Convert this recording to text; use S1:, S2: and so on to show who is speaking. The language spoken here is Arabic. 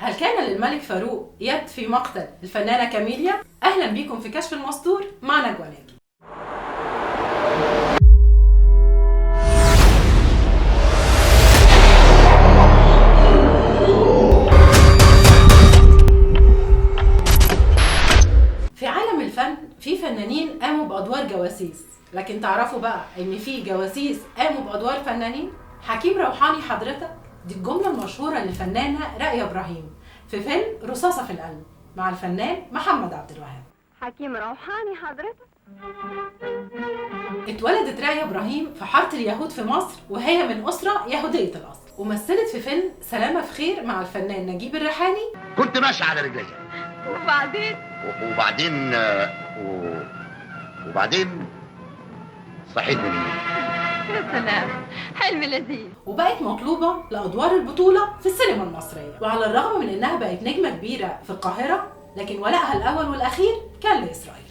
S1: هل كان للملك فاروق يد في مقتل الفنانة كاميليا؟ أهلا بيكم في كشف المستور مع نجوى ناجي. في عالم الفن في فنانين قاموا بأدوار جواسيس، لكن تعرفوا بقى إن في جواسيس قاموا بأدوار فنانين؟ حكيم روحاني حضرتك، دي الجملة المشهورة للفنانة رائية إبراهيم في فيلم رصاصة في القلب مع الفنان محمد عبد الوهاب.
S2: حكيم روحاني حضرتك؟
S1: اتولدت رائية إبراهيم في حارة اليهود في مصر، وهي من أسرة يهودية الأصل، ومثلت في فيلم سلامة في خير مع الفنان نجيب الريحاني.
S3: كنت ماشي على رجليا
S2: وبعدين
S3: وبعدين صحيت من النوم.
S2: يا سلام، حلم لذيذ.
S1: وبقت مطلوبة لأدوار البطولة في السينما المصرية، وعلى الرغم من إنها بقت نجمة كبيرة في القاهرة، لكن ولائها الأول والأخير كان لإسرائيل.